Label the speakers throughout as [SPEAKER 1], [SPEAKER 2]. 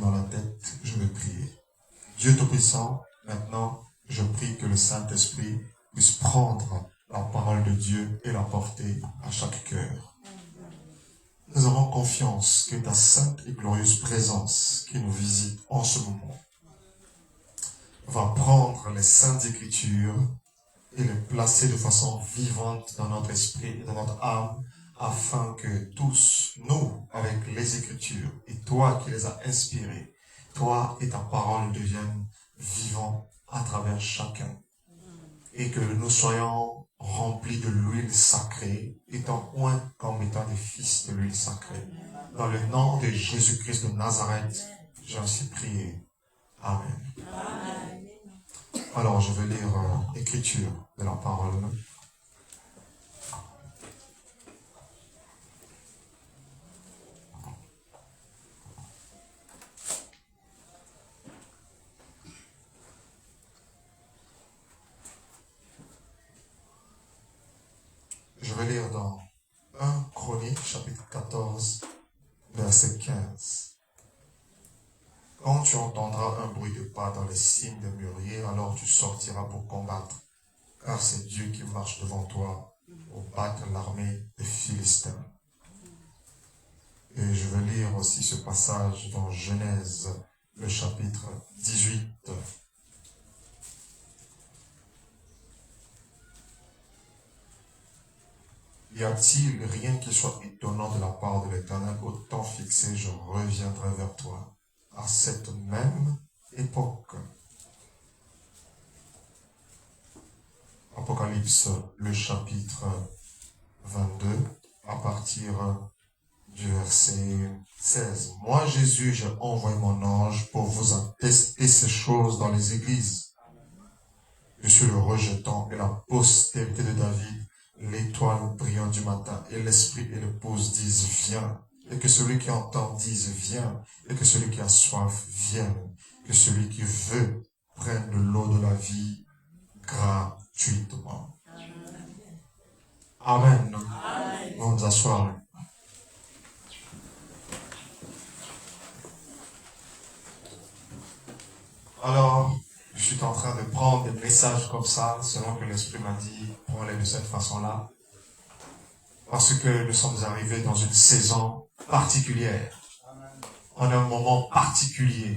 [SPEAKER 1] dans la tête, je vais prier. Dieu Tout-Puissant, maintenant, je prie que le Saint-Esprit puisse prendre la parole de Dieu et la porter à chaque cœur. Nous avons confiance que ta sainte et glorieuse présence qui nous visite en ce moment va prendre les saintes écritures et les placer de façon vivante dans notre esprit et dans notre âme, afin que tous, nous, avec les Écritures, et toi qui les as inspirées, toi et ta parole deviennent vivants à travers chacun. Et que nous soyons remplis de l'huile sacrée, étant oints comme étant des fils de l'huile sacrée. Dans le nom de Jésus-Christ de Nazareth, j'ai ainsi prié. Amen. Alors, je vais lire l'écriture de la parole. Je vais lire dans 1 Chronique, chapitre 14, verset 15. Quand tu entendras un bruit de pas dans les cimes des mûriers, alors tu sortiras pour combattre, car c'est Dieu qui marche devant toi pour battre l'armée des Philistins. Et je vais lire aussi ce passage dans Genèse, le chapitre 18. Y a-t-il rien qui soit étonnant de la part de l'Éternel? Au temps fixé, je reviendrai vers toi à cette même époque. Apocalypse, le chapitre 22, à partir du verset 16. Moi, Jésus, j'ai envoyé mon ange pour vous attester ces choses dans les églises. Je suis le rejetant et la postérité de David, l'étoile brillante du matin, et l'esprit et l'épouse disent viens, et que celui qui entend dise viens, et que celui qui a soif vienne, que celui qui veut prenne de l'eau de la vie gratuitement. Amen. On nous asseoir. Alors, je suis en train de prendre des messages comme ça, selon que l'Esprit m'a dit, prends-les de cette façon-là. Parce que nous sommes arrivés dans une saison particulière. En un moment particulier.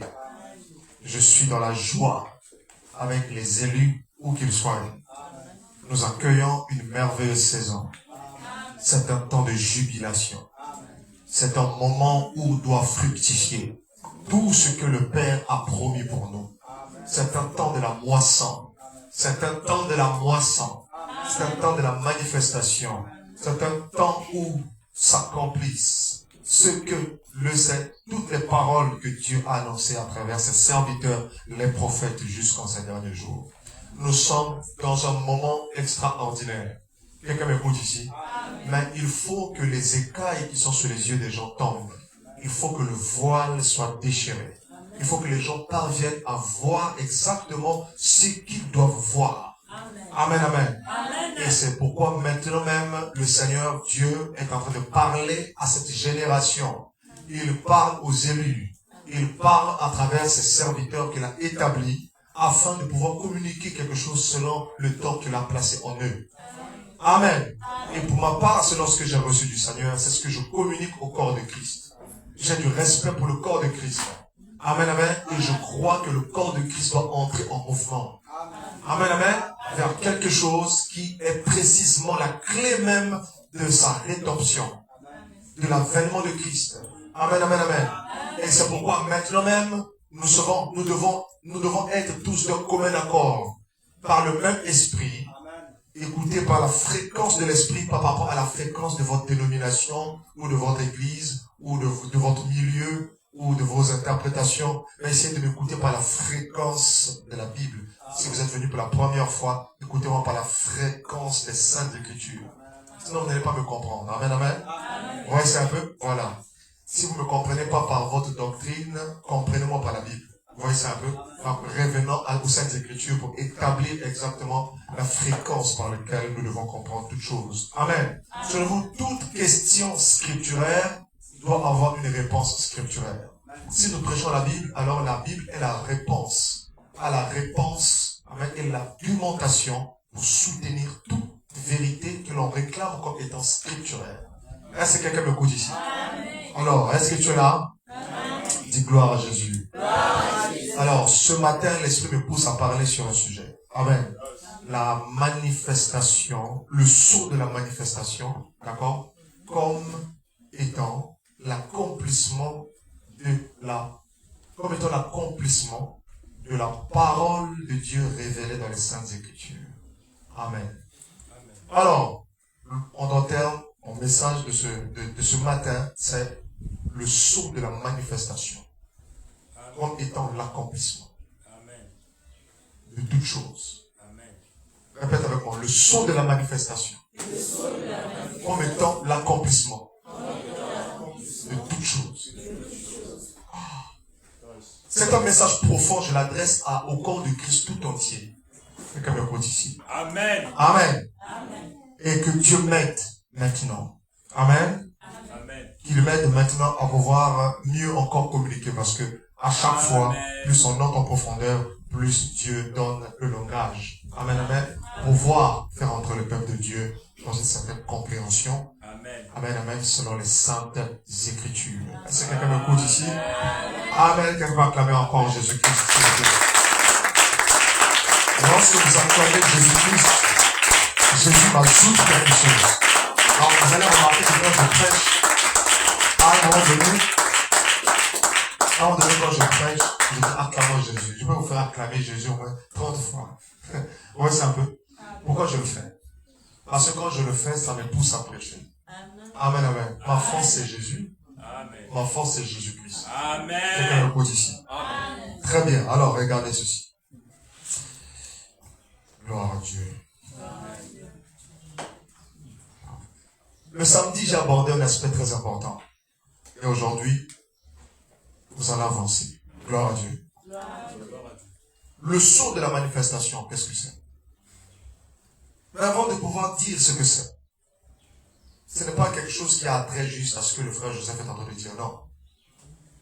[SPEAKER 1] Je suis dans la joie avec les élus, où qu'ils soient. Nous accueillons une merveilleuse saison. C'est un temps de jubilation. C'est un moment où doit fructifier tout ce que le Père a promis pour nous. C'est un temps de la moisson. C'est un temps de la moisson. C'est un temps de la manifestation. C'est un temps où s'accomplissent ce que toutes les paroles que Dieu a annoncées à travers ses serviteurs, les prophètes, jusqu'en ces derniers jours. Nous sommes dans un moment extraordinaire. Quelqu'un m'écoute ici? Mais il faut que les écailles qui sont sur les yeux des gens tombent. Il faut que le voile soit déchiré. Il faut que les gens parviennent à voir exactement ce qu'ils doivent voir. Amen, amen. Et c'est pourquoi maintenant même le Seigneur Dieu est en train de parler à cette génération. Il parle aux élus. Il parle à travers ses serviteurs qu'il a établis afin de pouvoir communiquer quelque chose selon le temps qu'il a placé en eux. Amen. Et pour ma part, selon ce que j'ai reçu du Seigneur, c'est ce que je communique au corps de Christ. J'ai du respect pour le corps de Christ. Amen, amen. Et je crois que le corps de Christ doit entrer en mouvement. Amen, amen. Vers quelque chose qui est précisément la clé même de sa rédemption. De l'avènement de Christ. Amen, amen, amen. Et c'est pourquoi maintenant même, nous devons être tous d'un commun accord. Par le même esprit. Écoutez par la fréquence de l'esprit, pas par rapport à la fréquence de votre dénomination, ou de votre église, ou de votre milieu, ou de vos interprétations, mais essayez de m'écouter par la fréquence de la Bible. Si vous êtes venu pour la première fois, écoutez-moi par la fréquence des Saintes Écritures. Sinon, vous n'allez pas me comprendre. Amen, amen. Vous voyez, c'est un peu, voilà. Si vous ne me comprenez pas par votre doctrine, comprenez-moi par la Bible. Vous voyez, c'est un peu, revenant aux Saintes Écritures pour établir exactement la fréquence par laquelle nous devons comprendre toutes choses. Amen. Selon vous, toute question scripturaire doit avoir une réponse scripturaire. Si nous prêchons la Bible, alors la Bible est la réponse. À la réponse, et l'argumentation pour soutenir toute vérité que l'on réclame comme étant scripturaire. Est-ce que quelqu'un m'écoute ici? Alors, est-ce que tu es là? Dis gloire à Jésus. Alors, ce matin, l'Esprit me pousse à parler sur un sujet. Amen. La manifestation, le sceau de la manifestation, d'accord, comme étant l'accomplissement de la parole de Dieu révélée dans les Saintes Écritures. Amen. Alors, en termes, mon message de ce matin, c'est le sceau de la manifestation, comme étant l'accomplissement de toutes choses. Répète avec moi, le sceau de la manifestation, comme étant l'accomplissement de toutes choses. C'est un message profond, je l'adresse au corps de Christ tout entier. Quelqu'un me écoute ici.
[SPEAKER 2] Amen.
[SPEAKER 1] Amen. Et que Dieu m'aide maintenant. Amen. Qu'il m'aide maintenant à pouvoir mieux encore communiquer, parce que à chaque fois, plus on entre en profondeur, plus Dieu donne le langage. Amen, amen. Pouvoir faire entrer le peuple de Dieu dans une certaine compréhension.
[SPEAKER 2] Amen.
[SPEAKER 1] Amen, amen, selon les Saintes Écritures. Est-ce que quelqu'un m'écoute ici? Amen. Quelqu'un va acclamer encore Jésus-Christ. Lorsque vous acclamez Jésus-Christ, Jésus m'ajoute quelque chose. Alors vous allez remarquer que quand je prêche, à un moment donné, quand je prêche, je dis acclamons Jésus. Je peux vous faire acclamer Jésus au moins 30 fois. Ouais, c'est un peu. Pourquoi je le fais? Parce que quand je le fais, ça me pousse à prêcher. Amen, amen. Ma force, c'est Jésus.
[SPEAKER 2] Amen.
[SPEAKER 1] Ma force, c'est Jésus-Christ.
[SPEAKER 2] Amen.
[SPEAKER 1] Quelqu'un écoute ici.
[SPEAKER 2] Amen.
[SPEAKER 1] Très bien. Alors, regardez ceci. Gloire à Dieu. Le samedi, j'ai abordé un aspect très important. Et aujourd'hui, vous allez avancer. Gloire à Dieu. Le sceau de la manifestation, qu'est-ce que c'est? Mais avant de pouvoir dire ce que c'est, ce n'est pas quelque chose qui a trait juste à ce que le frère Joseph est en train de dire. Non.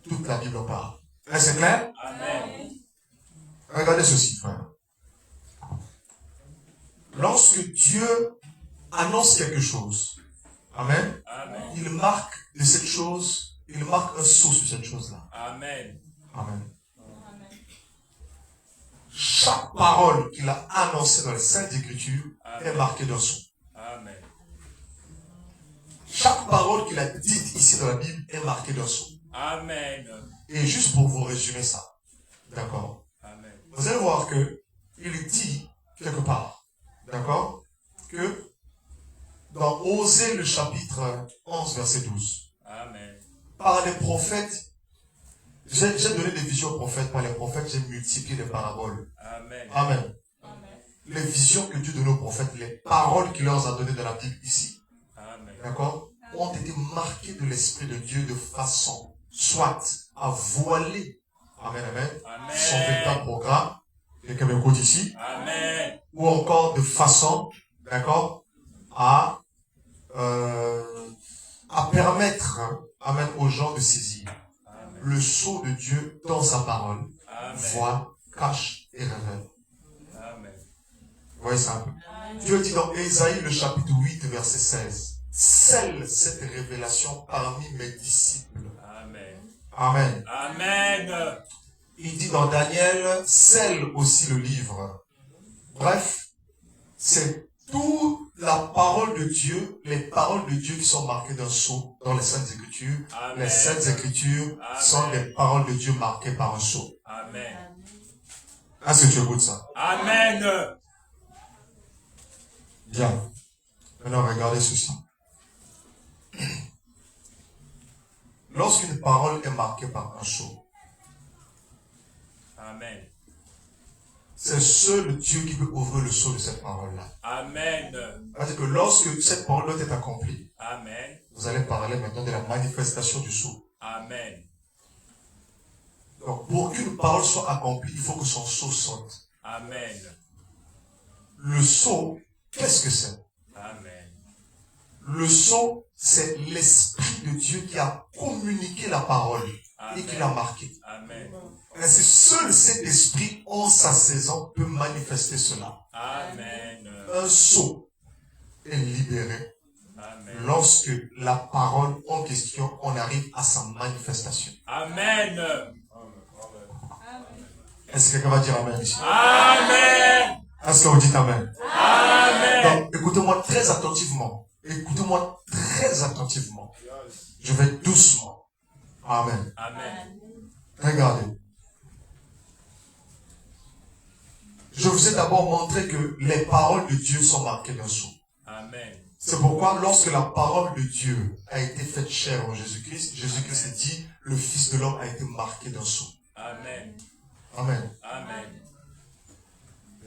[SPEAKER 1] Toute la Bible en parle. C'est clair?
[SPEAKER 2] Amen.
[SPEAKER 1] Regardez ceci, frère. Lorsque Dieu annonce quelque chose, amen,
[SPEAKER 2] Amen.
[SPEAKER 1] il marque de cette chose, il marque un sceau sur cette chose-là.
[SPEAKER 2] Amen.
[SPEAKER 1] Amen. Chaque parole qu'il a annoncée dans les Saintes Écritures est marquée d'un sceau.
[SPEAKER 2] Amen.
[SPEAKER 1] Chaque parole qu'il a dite ici dans la Bible est marquée d'un sceau.
[SPEAKER 2] Amen.
[SPEAKER 1] Et juste pour vous résumer ça, d'accord?
[SPEAKER 2] Amen.
[SPEAKER 1] Vous allez voir que il dit quelque part, d'accord, que dans Osée le chapitre 11 verset 12,
[SPEAKER 2] Amen.
[SPEAKER 1] par les prophètes, j'ai donné des visions aux prophètes, par les prophètes j'ai multiplié les paraboles.
[SPEAKER 2] Amen.
[SPEAKER 1] Amen. Les visions que Dieu donne aux prophètes, les paroles qu'il leur a données dans la Bible ici,
[SPEAKER 2] Amen.
[SPEAKER 1] d'accord, ont été marquées de l'Esprit de Dieu de façon, soit à voiler, amen, amen,
[SPEAKER 2] Amen.
[SPEAKER 1] son véritable programme, quelqu'un m'écoute ici,
[SPEAKER 2] Amen.
[SPEAKER 1] ou encore de façon, d'accord, à permettre, amen, aux gens de saisir
[SPEAKER 2] Amen.
[SPEAKER 1] le sceau de Dieu dans sa parole,
[SPEAKER 2] Amen.
[SPEAKER 1] voit, cache et révèle.
[SPEAKER 2] Amen.
[SPEAKER 1] Vous voyez ça un peu? Dieu dit dans Ésaïe le chapitre 8 verset 16, scelle cette révélation parmi mes disciples.
[SPEAKER 2] Amen.
[SPEAKER 1] Amen.
[SPEAKER 2] Amen.
[SPEAKER 1] Il dit dans Daniel, scelle aussi le livre. Bref, c'est toute la parole de Dieu, les paroles de Dieu qui sont marquées d'un sceau dans les Saintes Écritures.
[SPEAKER 2] Amen.
[SPEAKER 1] Les Saintes Écritures sont des paroles de Dieu marquées par un sceau.
[SPEAKER 2] Amen.
[SPEAKER 1] Est-ce que tu écoutes ça?
[SPEAKER 2] Amen.
[SPEAKER 1] Bien. Maintenant, regardez ceci. Lorsqu'une parole est marquée par un sceau,
[SPEAKER 2] Amen.
[SPEAKER 1] c'est seul Dieu qui peut ouvrir le sceau de cette parole-là.
[SPEAKER 2] Amen.
[SPEAKER 1] C'est-à-dire que lorsque cette parole doit être accomplie,
[SPEAKER 2] Amen.
[SPEAKER 1] vous allez parler maintenant de la manifestation du sceau.
[SPEAKER 2] Amen.
[SPEAKER 1] Donc, pour qu'une parole soit accomplie, il faut que son sceau saute.
[SPEAKER 2] Amen.
[SPEAKER 1] Le sceau, qu'est-ce que c'est?
[SPEAKER 2] Amen.
[SPEAKER 1] Le sceau, c'est l'Esprit de Dieu qui a communiqué la parole et qui l'a marqué.
[SPEAKER 2] Amen.
[SPEAKER 1] Ainsi, seul cet esprit, en sa saison, peut manifester cela.
[SPEAKER 2] Amen.
[SPEAKER 1] Un sceau est libéré
[SPEAKER 2] Amen.
[SPEAKER 1] lorsque la parole en question, on arrive à sa manifestation.
[SPEAKER 2] Amen.
[SPEAKER 1] Est-ce que quelqu'un va dire Amen ici?
[SPEAKER 2] Amen.
[SPEAKER 1] Est-ce que vous dites Amen?
[SPEAKER 2] Amen.
[SPEAKER 1] Donc, écoutez-moi très attentivement. Écoutez-moi très attentivement. Je vais doucement. Amen.
[SPEAKER 2] Amen.
[SPEAKER 1] Regardez. Je vous ai d'abord montré que les paroles de Dieu sont marquées d'un sceau.
[SPEAKER 2] Amen.
[SPEAKER 1] C'est pourquoi lorsque la parole de Dieu a été faite chair en Jésus-Christ, Jésus-Christ dit, le Fils de l'homme a été marqué d'un sceau.
[SPEAKER 2] Amen.
[SPEAKER 1] Amen.
[SPEAKER 2] Amen.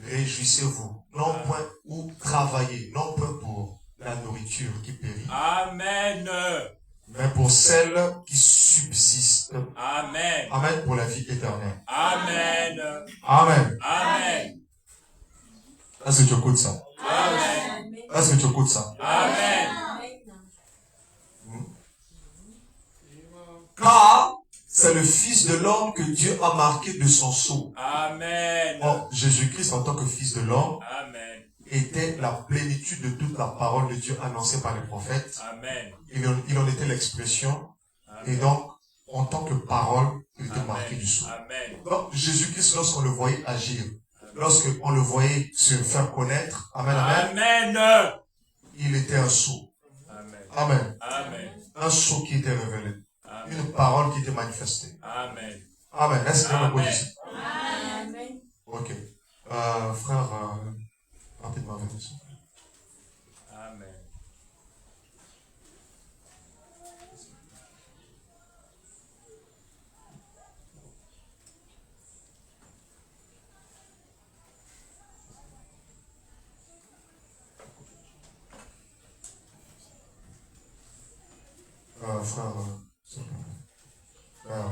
[SPEAKER 1] Réjouissez-vous, non point ou travaillez, non point pour la nourriture qui périt,
[SPEAKER 2] Amen.
[SPEAKER 1] mais pour celle qui subsiste.
[SPEAKER 2] Amen.
[SPEAKER 1] Amen, pour la vie éternelle.
[SPEAKER 2] Amen.
[SPEAKER 1] Amen.
[SPEAKER 2] Amen.
[SPEAKER 1] Est-ce que tu écoutes ça?
[SPEAKER 2] Amen.
[SPEAKER 1] Est-ce que tu écoutes ça?
[SPEAKER 2] Amen.
[SPEAKER 1] Car c'est le Fils de l'homme que Dieu a marqué de son sceau.
[SPEAKER 2] Amen.
[SPEAKER 1] Or, Jésus-Christ, en tant que Fils de l'homme,
[SPEAKER 2] Amen.
[SPEAKER 1] était la plénitude de toute la parole de Dieu annoncée par les prophètes.
[SPEAKER 2] Amen.
[SPEAKER 1] Il en était l'expression. Et donc, en tant que parole, il était marqué du sceau.
[SPEAKER 2] Amen.
[SPEAKER 1] Donc, Jésus-Christ, lorsqu'on le voyait agir, lorsqu'on le voyait se faire connaître, amen, amen,
[SPEAKER 2] Amen.
[SPEAKER 1] il était un sceau.
[SPEAKER 2] Amen.
[SPEAKER 1] Amen.
[SPEAKER 2] Amen.
[SPEAKER 1] Un sceau qui était révélé.
[SPEAKER 2] Amen.
[SPEAKER 1] Une parole qui était manifestée.
[SPEAKER 2] Amen.
[SPEAKER 1] Amen. Est-ce que vous
[SPEAKER 2] Amen.
[SPEAKER 1] ici?
[SPEAKER 3] Amen.
[SPEAKER 1] Ok. Frère, rapidement, venez.
[SPEAKER 2] Amen.
[SPEAKER 1] Frère, s'il vous plaît. Frère,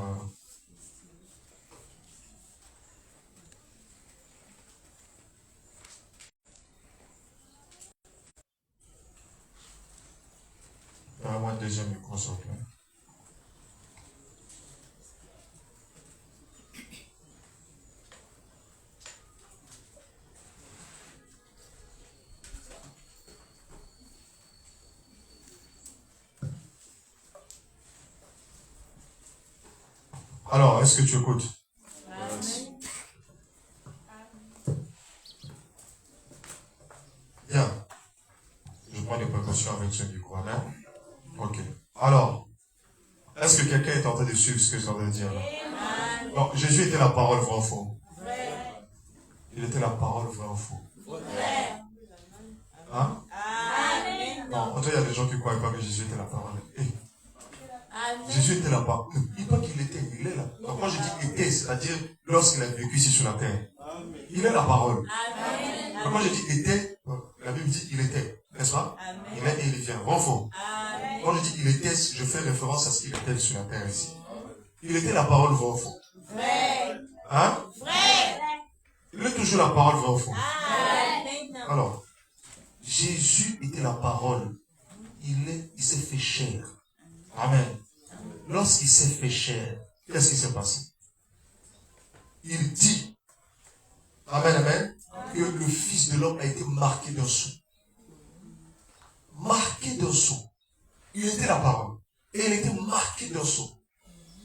[SPEAKER 1] donne-moi un deuxième micro, s'il vous plaît. Alors, est-ce que tu écoutes?
[SPEAKER 3] Amen.
[SPEAKER 1] Bien. Je prends des précautions avec ce micro, hein? Ok. Alors, est-ce que quelqu'un est en train de suivre ce que je suis en train de dire là? Donc, Jésus était la parole vrai ou faux? Il était la parole vrai ou faux? Hein?
[SPEAKER 3] Amen.
[SPEAKER 1] Non, en tout cas, il y a des gens qui ne croient pas que Jésus était la parole.
[SPEAKER 3] Amen.
[SPEAKER 1] Jésus était la parole. Il pas qu'il était, il est là. Donc, quand je dis était, c'est-à-dire lorsqu'il a vécu ici sur la terre. Il est la parole.
[SPEAKER 3] Amen.
[SPEAKER 1] Donc, quand je dis était, la Bible dit il était, n'est-ce pas?
[SPEAKER 3] Amen.
[SPEAKER 1] Il est et il vient. Vrai ou faux?
[SPEAKER 3] Amen.
[SPEAKER 1] Quand je dis il était, je fais référence à ce qu'il était sur la terre ici. Il était la parole vrai ou faux?
[SPEAKER 3] Vrai.
[SPEAKER 1] Hein?
[SPEAKER 3] Vrai.
[SPEAKER 1] Il est toujours la parole vrai ou faux?
[SPEAKER 3] Amen.
[SPEAKER 1] Alors, Jésus était la parole. Il s'est fait chair. Amen. Lorsqu'il s'est fait chair, qu'est-ce qui s'est passé? Il dit, amen, amen, que le Fils de l'homme a été marqué d'un sceau. Marqué d'un sceau. Il était la parole. Et il était marqué d'un sceau.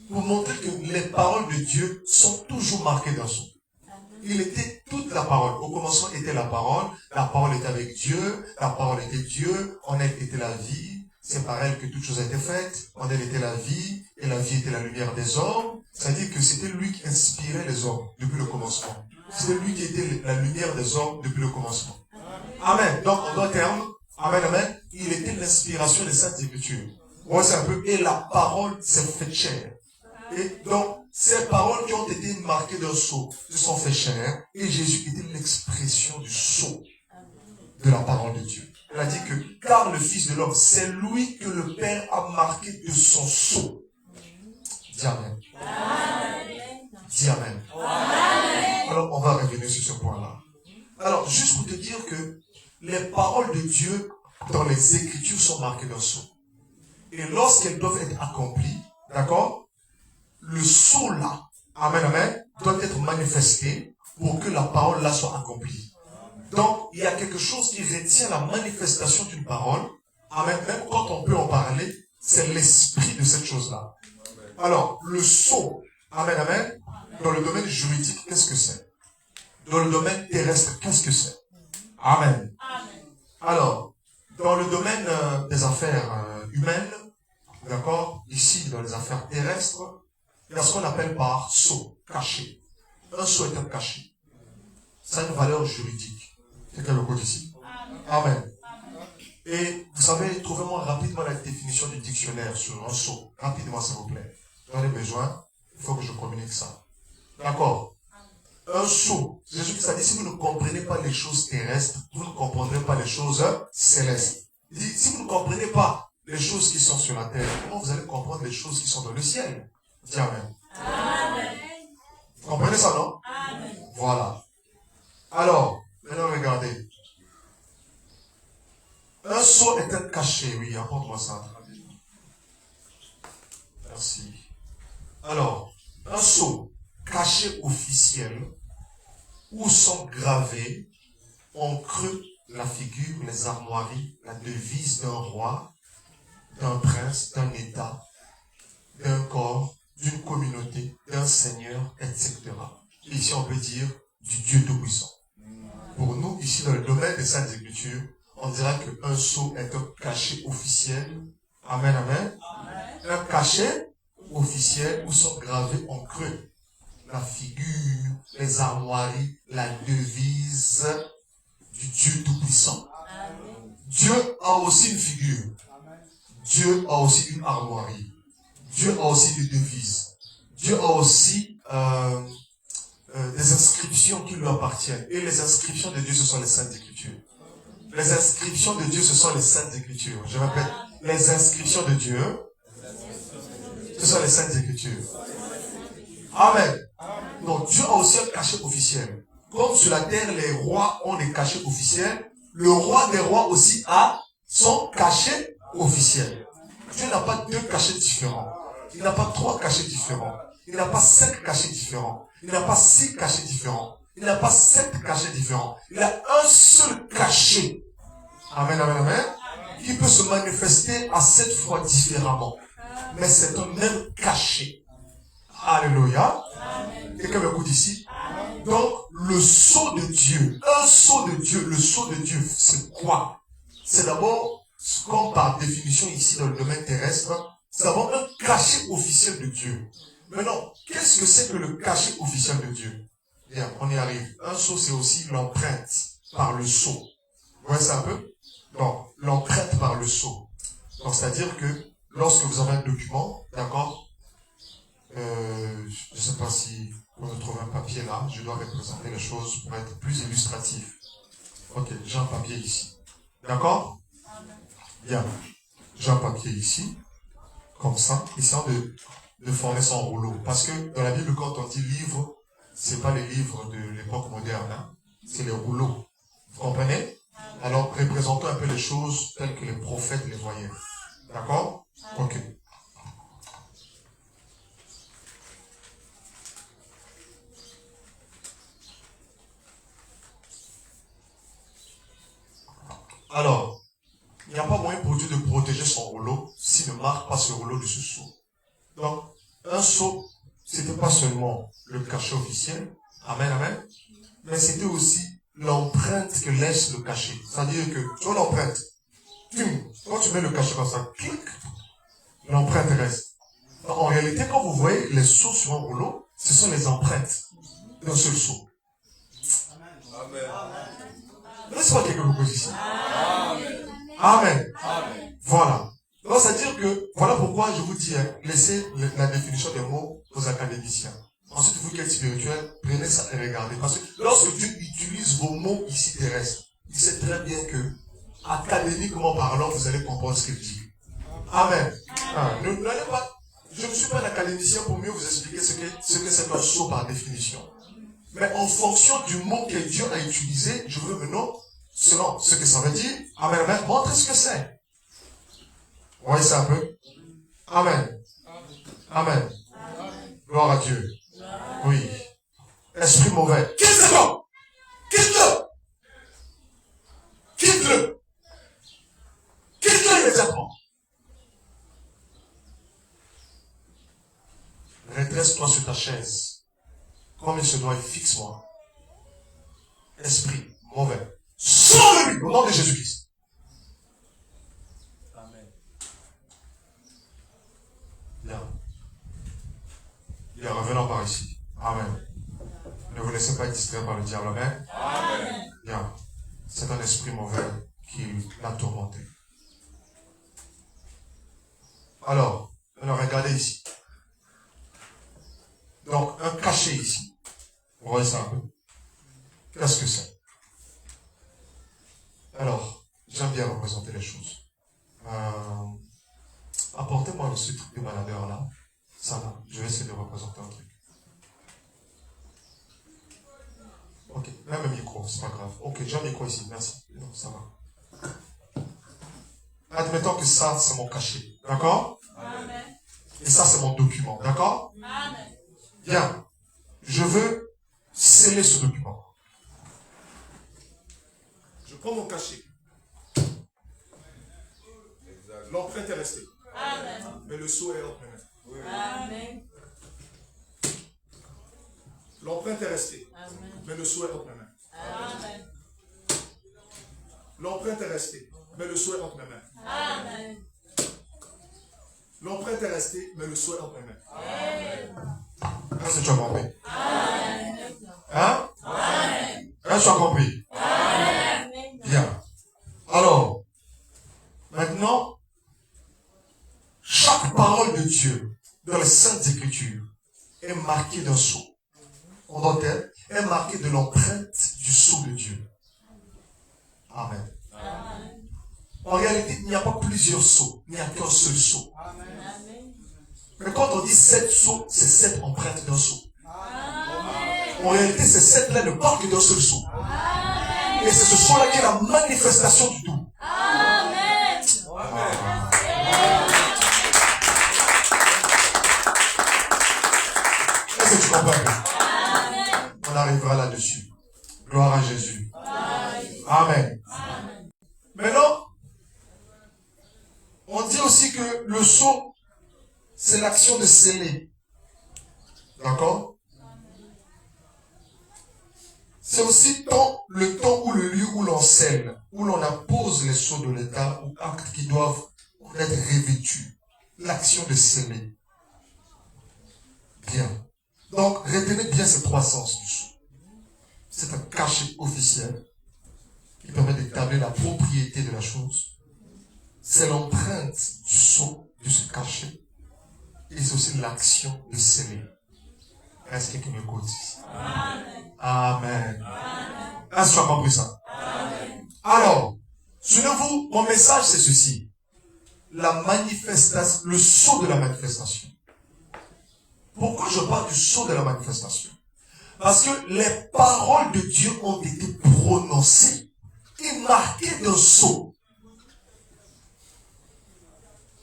[SPEAKER 1] Pour montrer que les paroles de Dieu sont toujours marquées d'un sceau. Il était toute la parole. Au commencement était la parole était avec Dieu, la parole était Dieu, en elle était la vie, c'est par elle que toutes choses étaient faites, en elle était la vie, et la vie était la lumière des hommes. C'est-à-dire que c'était lui qui inspirait les hommes depuis le commencement. C'était lui qui était la lumière des hommes depuis le commencement. Amen. Donc, en d'autres termes, amen, amen, il était l'inspiration des Saintes Écritures. Ouais, c'est un peu, et la parole s'est faite chair. Et donc, ces paroles qui ont été marquées d'un sceau se sont fait chair, et Jésus était l'expression du sceau de la parole de Dieu. Il a dit que, car le Fils de l'homme, c'est lui que le Père a marqué de son sceau. Dis Amen. Dis Amen. Alors, on va revenir sur ce point-là. Alors, juste pour te dire que les paroles de Dieu dans les Écritures sont marquées d'un sceau. Et lorsqu'elles doivent être accomplies, d'accord? le sceau là, amen, amen, doit être manifesté pour que la parole là soit accomplie. Donc, il y a quelque chose qui retient la manifestation d'une parole. Amen. Même quand on peut en parler, c'est l'esprit de cette chose-là. Alors, le sceau, amen, amen, dans le domaine juridique, qu'est-ce que c'est? Dans le domaine terrestre, qu'est-ce que c'est? Amen. Alors, dans le domaine des affaires humaines, d'accord, ici, dans les affaires terrestres, il y a ce qu'on appelle par sceau, caché. Un sceau est un cachet. Ça a une valeur juridique. C'est quel le code ici? Amen. Et vous savez, trouvez-moi rapidement la définition du dictionnaire sur un sceau. Rapidement, s'il vous plaît. J'en ai besoin. Il faut que je communique ça. D'accord. Un sceau. Jésus a dit, si vous ne comprenez pas les choses terrestres, vous ne comprendrez pas les choses célestes. Il dit, si vous ne comprenez pas les choses qui sont sur la terre, comment vous allez comprendre les choses qui sont dans le ciel? Dis Amen.
[SPEAKER 3] Amen.
[SPEAKER 1] Vous comprenez ça, non?
[SPEAKER 3] Amen.
[SPEAKER 1] Voilà. Alors, maintenant regardez. Un sceau est un cachet. Oui, apporte-moi ça. Merci. Alors, un sceau, cachet officiel, où sont gravés en creux la figure, les armoiries, la devise d'un roi, d'un prince, d'un état, d'un corps, d'une communauté, d'un seigneur, etc. Et ici, on peut dire du Dieu Tout-Puissant. Pour nous, ici, dans le domaine des Saintes Écritures, on dira qu'un sceau est un cachet officiel. Amen, amen. Un cachet officiel où sont gravés en creux la figure, les armoiries, la devise du Dieu Tout-Puissant. Dieu a aussi une figure. Dieu a aussi une armoirie. Dieu a aussi des devises. Dieu a aussi des inscriptions qui lui appartiennent. Et les inscriptions de Dieu, ce sont les Saintes Écritures. Les inscriptions de Dieu, ce sont les Saintes Écritures. Je répète, les inscriptions de Dieu, ce sont les Saintes Écritures. Amen. Donc Dieu a aussi un cachet officiel. Comme sur la terre, les rois ont des cachets officiels, le roi des rois aussi a son cachet officiel. Dieu n'a pas deux cachets différents. Il n'a pas trois cachets différents. Il n'a pas 5 cachets différents. Il n'a pas 6 cachets différents. Il n'a pas 7 cachets différents. Il a un seul cachet. Amen, amen, amen. Qui peut se manifester à 7 fois différemment. Mais c'est un même cachet. Alléluia. Quelqu'un m'écoute ici? Donc, le sceau de Dieu, un sceau de Dieu, le sceau de Dieu, c'est quoi? C'est d'abord, comme par définition ici dans le domaine terrestre, c'est d'abord un cachet officiel de Dieu. Maintenant, qu'est-ce que c'est que le cachet officiel de Dieu? Bien, on y arrive. Un sceau, c'est aussi l'empreinte par le sceau. Vous voyez ça un peu? Donc, l'empreinte par le sceau. Donc, c'est-à-dire que lorsque vous avez un document, d'accord, je ne sais pas si vous trouvez un papier là, je dois représenter les choses pour être plus illustratif. Ok, j'ai un papier ici. D'accord? Bien. J'ai un papier ici, comme ça, essayant de former son rouleau. Parce que dans la Bible, quand on dit livre, c'est pas les livres de l'époque moderne, hein? C'est les rouleaux. Vous comprenez? Alors, représentons un peu les choses telles que les prophètes les voyaient. D'accord? Ok. Alors, il n'y a pas moyen pour Dieu de protéger son rouleau s'il ne marque pas ce rouleau de ce sceau. Donc, un sceau, c'était pas seulement le cachet officiel, amen, amen, mais c'était aussi l'empreinte que laisse le cachet. C'est-à-dire que, tu vois l'empreinte, quand tu mets le cachet comme ça, clic, l'empreinte reste. Donc, en réalité, quand vous voyez les sceaux sur un rouleau, ce sont les empreintes d'un seul sceau.
[SPEAKER 2] Amen.
[SPEAKER 1] Laisse-moi quelques propositions. Amen.
[SPEAKER 2] Amen.
[SPEAKER 1] Voilà. Donc, c'est-à-dire que, voilà pourquoi je vous dis, hein, laissez la définition des mots aux académiciens. Ensuite, vous qui êtes spirituel, prenez ça et regardez. Parce que lorsque Dieu utilise vos mots ici terrestres, il sait très bien que, académiquement parlant, vous allez comprendre ce qu'il dit. Amen. N'allez pas, je ne suis pas un académicien pour mieux vous expliquer ce que c'est un sceau par définition. Mais en fonction du mot que Dieu a utilisé, je veux maintenant, selon ce que ça veut dire, amen, amen, montrez ce que c'est. Vous voyez ça un peu? Amen. Amen. Gloire à Dieu. Oui. Esprit mauvais. Quitte cet homme. Quitte-le. Quitte-le. Quitte-le immédiatement. Redresse-toi sur ta chaise. Comme il se doit, et fixe-moi. Esprit mauvais. Sors de lui, au nom de Jésus-Christ.
[SPEAKER 2] Amen.
[SPEAKER 1] Bien. Bien, revenons par ici. Amen. Ne vous laissez pas être distrait par le diable. Amen.
[SPEAKER 3] Amen.
[SPEAKER 1] Bien. C'est un esprit mauvais qui l'a tourmenté. Alors, regardez ici. Donc, un cachet ici. Vous voyez ça un peu? Qu'est-ce que c'est? Alors, j'aime bien représenter les choses. Apportez-moi ce truc de baladeur là. Ça là. Je vais essayer de représenter un truc. Ok, même un micro, c'est pas grave. Ok, j'ai un micro ici, merci. Non, ça va. Admettons que ça, c'est mon cachet. D'accord?
[SPEAKER 3] Amen.
[SPEAKER 1] Et ça, c'est mon document. D'accord?
[SPEAKER 3] Amen.
[SPEAKER 1] Bien. Je veux sceller ce document.
[SPEAKER 2] Je prends mon cachet. L'empreinte est restée.
[SPEAKER 3] Amen.
[SPEAKER 2] Mais le sceau est entre mes mains.
[SPEAKER 3] Amen.
[SPEAKER 2] L'empreinte est restée.
[SPEAKER 3] Amen.
[SPEAKER 2] Mais le sceau est entre mes mains.
[SPEAKER 3] Amen.
[SPEAKER 2] L'empreinte est restée. Mais le sceau est entre mes mains.
[SPEAKER 3] Amen.
[SPEAKER 2] L'empreinte est restée. Mais le sceau est entre mes mains.
[SPEAKER 1] Est-ce que tu as compris?
[SPEAKER 3] Amen.
[SPEAKER 1] Hein?
[SPEAKER 3] Amen.
[SPEAKER 1] Est-ce que tu as compris?
[SPEAKER 3] Amen.
[SPEAKER 1] Bien. Alors, maintenant, chaque parole de Dieu dans les Saintes Écritures est marquée d'un sceau. On elle est marquée de l'empreinte du sceau de Dieu. Amen.
[SPEAKER 3] Amen.
[SPEAKER 1] En réalité, il n'y a pas plusieurs sceaux, il n'y a qu'un seul sceau.
[SPEAKER 3] Amen.
[SPEAKER 1] Mais quand on dit 7 sceaux, c'est 7 empreintes d'un sceau.
[SPEAKER 3] Amen.
[SPEAKER 1] En réalité, ces 7-là ne parlent que d'un seul sceau.
[SPEAKER 3] Amen.
[SPEAKER 1] Et c'est ce sceau-là qui est la manifestation du tout.
[SPEAKER 3] Amen.
[SPEAKER 1] Est-ce que tu comprends? On arrivera là-dessus. Gloire à Jésus. Amen. Maintenant, on dit aussi que le sceau, c'est l'action de sceller. D'accord? C'est aussi le temps ou le lieu où l'on scelle, où l'on appose les sceaux de l'État ou actes qui doivent être revêtus. L'action de sceller. Bien. Donc, retenez bien ces 3 sens du sceau. C'est un cachet officiel qui permet d'établir la propriété de la chose. C'est l'empreinte du sceau de ce cachet. Et c'est aussi l'action de sceller. Est-ce que quelqu'un m'écoute ici? Amen. Est-ce que tu as compris ça? Alors, souvenez-vous, mon message c'est ceci. La manifestation, le sceau de la manifestation. Pourquoi je parle du sceau de la manifestation? Parce que les paroles de Dieu ont été prononcées et marquées d'un sceau.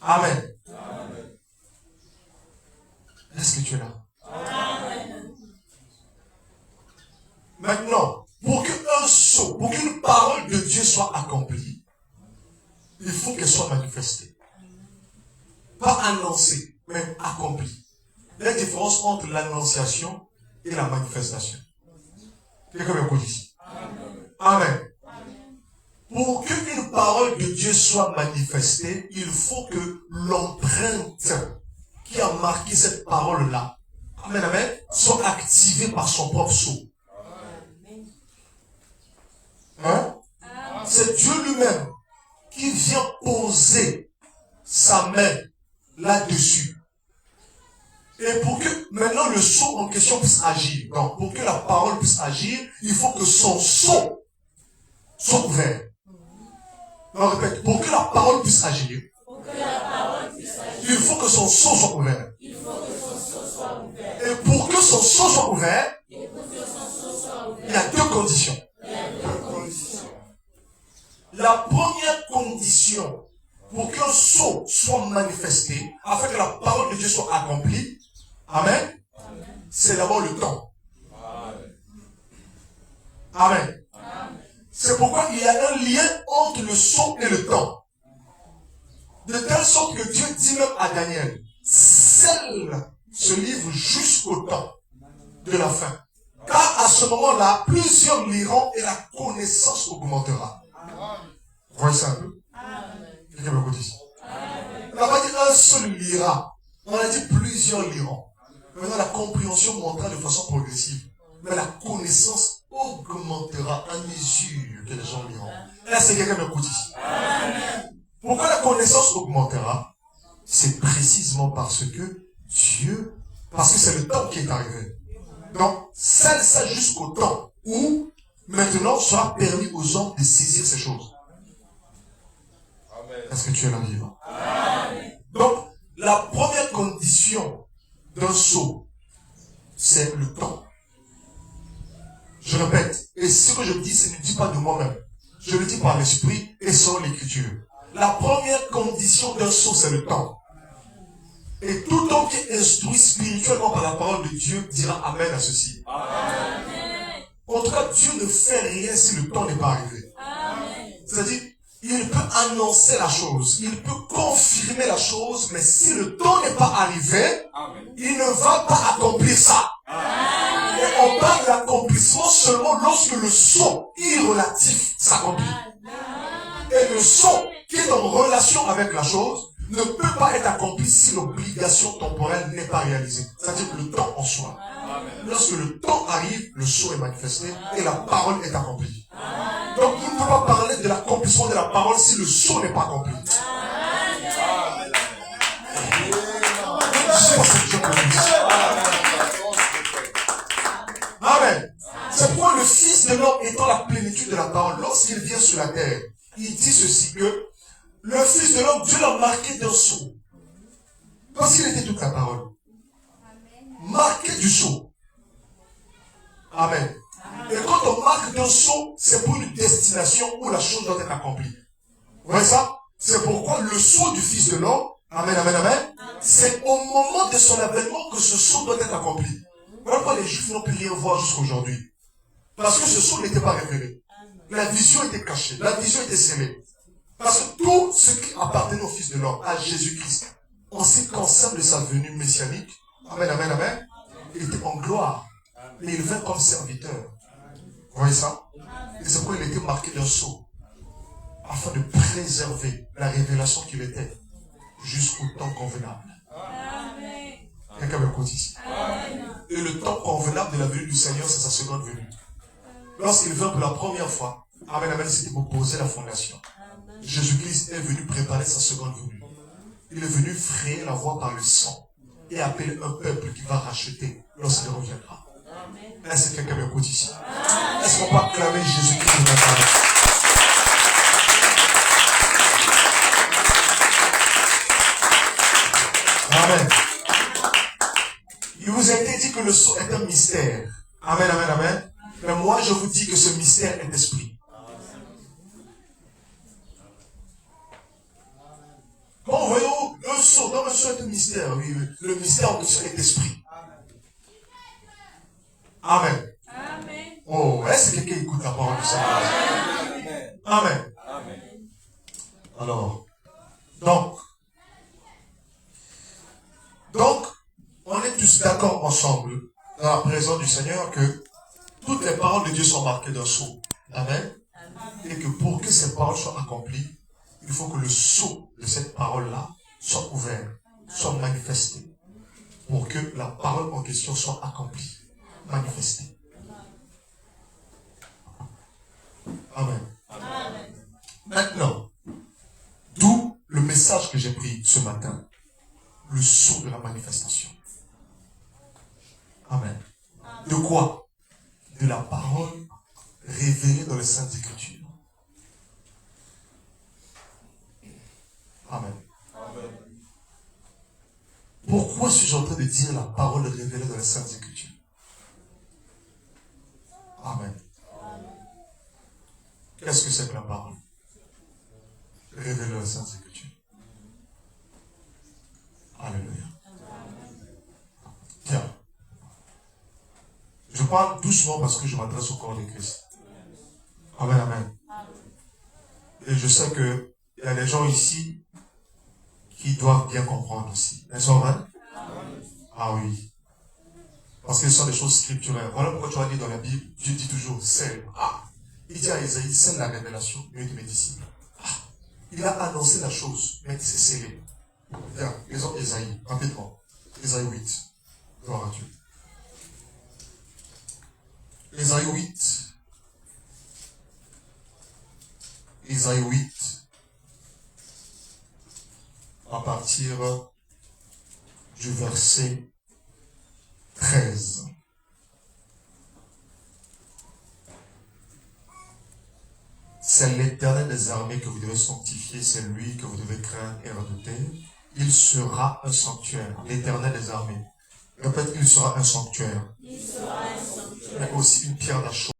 [SPEAKER 1] Amen. Est-ce que tu es là? Maintenant, pour qu'un sceau, pour qu'une parole de Dieu soit accomplie, il faut qu'elle soit manifestée. Pas annoncée, mais accomplie. Il y a une différence entre l'annonciation et la manifestation. Quelqu'un m'écoute ici? Amen. Pour qu'une parole de Dieu soit manifestée, il faut que l'empreinte qui a marqué cette parole-là, amen, amen, soit activée par son propre sceau. Hein? C'est Dieu lui-même qui vient poser sa main là-dessus. Et pour que maintenant le sceau en question puisse agir, donc pour que la parole puisse agir, il faut que son sceau soit ouvert. On répète, pour que la parole puisse agir, il faut que son sceau soit ouvert. Et pour que son sceau soit ouvert, il y a 2 conditions. La première condition pour qu'un sceau soit manifesté, afin que la parole de Dieu soit accomplie, amen,
[SPEAKER 2] C'est d'abord le temps. Amen. C'est pourquoi il y a un lien entre le sceau et le temps. De telle sorte que Dieu dit même à Daniel, scelle ce livre jusqu'au temps de la fin. Car à ce moment-là, plusieurs liront et la connaissance augmentera. Vous voyez ça un peu? Quelqu'un me dit. On n'a pas dit un seul lira. On a dit plusieurs liront. Maintenant, la compréhension montera de façon progressive. Mais la connaissance augmentera à mesure que les gens liront. Là, c'est quelqu'un me dit. Pourquoi la connaissance augmentera? C'est précisément parce que c'est le temps qui est arrivé. Donc, ça jusqu'au temps où maintenant sera permis aux hommes de saisir ces choses. Est-ce que tu es là vivant? Donc, la première condition d'un sceau, c'est le temps. Je répète, et ce que je dis, ce ne dis pas de moi-même. Je le dis par l'esprit et selon l'écriture. La première condition d'un sceau, c'est le temps. Et tout homme qui est instruit spirituellement par la parole de Dieu dira Amen à ceci. Amen. En tout cas, Dieu ne fait rien si le temps n'est pas arrivé. C'est-à-dire, il peut annoncer la chose, il peut confirmer la chose, mais si le temps n'est pas arrivé, il ne va pas accomplir ça. Et on parle d'accomplissement seulement lorsque le sceau irrelatif s'accomplit. Et le sceau qui est en relation avec la chose ne peut pas être accompli si l'obligation temporelle n'est pas réalisée. C'est-à-dire que le temps en soi. Lorsque le temps arrive, le sceau est manifesté et la parole est accomplie. Donc, il ne peut pas parler de l'accomplissement de la parole si le sceau n'est pas accompli. Amen. C'est pourquoi le Fils de l'homme étant la plénitude de la parole, lorsqu'il vient sur la terre, il dit ceci que le Fils de l'homme, Dieu l'a marqué d'un sceau. Parce qu'il était toute la parole. Marqué du sceau. Amen. Et quand on marque d'un sceau, c'est pour une destination où la chose doit être accomplie. Vous voyez ça? C'est pourquoi le sceau du Fils de l'homme, amen, amen, amen, c'est au moment de son avènement que ce sceau doit être accompli. Voilà pourquoi les Juifs n'ont pu rien voir jusqu'à aujourd'hui. Parce que ce sceau n'était pas révélé. La vision était cachée, la vision était scellée. Parce que tout ce qui appartenait au Fils de l'homme, à Jésus-Christ, en ce qui concerne de sa venue messianique, amen, amen, amen, il était en gloire. Mais il vint comme serviteur. Vous voyez ça? Et c'est pourquoi il était marqué d'un sceau. Afin de préserver la révélation qu'il était jusqu'au temps convenable. Quelqu'un me écoute ici. Et le temps convenable de la venue du Seigneur, c'est sa seconde venue. Lorsqu'il vint pour la première fois, amen, amen, c'était pour poser la fondation. Jésus-Christ est venu préparer sa seconde venue. Il est venu frayer la voie par le sang et appeler un peuple qui va racheter lorsqu'il reviendra. Est-ce que quelqu'un m'écoute ici? Est-ce qu'on peut acclamer Jésus-Christ de maintenant? Amen. Il vous a été dit que le sceau est un mystère. Amen, amen, amen. Mais moi, je vous dis que ce mystère est esprit. Quand vous voyez le sceau, dans le sceau est un mystère. Oui, le mystère en question est esprit. Amen. Amen. Oh, est-ce que quelqu'un écoute la parole de Seigneur? Amen. Amen. Alors, donc, on est tous d'accord ensemble, dans la présence du Seigneur, que toutes les paroles de Dieu sont marquées d'un sceau. Amen. Et que pour que ces paroles soient accomplies, il faut que le sceau de cette parole-là soit ouvert, soit manifesté, pour que la parole en question soit accomplie, manifestée. Amen. Amen. Maintenant, d'où le message que j'ai pris ce matin, le sceau de la manifestation. Amen. De quoi? De la parole révélée dans les Saintes Écritures. Amen. Amen. Pourquoi suis-je en train de dire la parole révélée dans les Saintes Écritures? Amen. Qu'est-ce que c'est que la parole révélée dans les Saintes Écritures? Alléluia. Tiens,
[SPEAKER 1] parle doucement parce que je m'adresse au corps de Christ. Amen, amen. Et je sais que il y a des gens ici qui doivent bien comprendre aussi. N'est-ce pas vrai? Ah oui. Parce que ce sont des choses scripturaires. Voilà pourquoi tu vas lire dans la Bible, Dieu dit toujours, scelle. Ah, il dit à Isaïe, scelle la révélation, lui de mes disciples. Ah, il a annoncé la chose, mais c'est scellé. Tiens, exemple Isaïe, rapidement. Isaïe 8. Gloire à Dieu. Isaïe 8. Isaïe 8. À partir du verset 13. C'est l'Éternel des armées que vous devez sanctifier, c'est lui que vous devez craindre et redouter. Il sera un sanctuaire, l'Éternel des armées. Répète, il sera un sanctuaire.
[SPEAKER 3] Il sera un sanctuaire.
[SPEAKER 1] Mais aussi une pierre d'achoppement.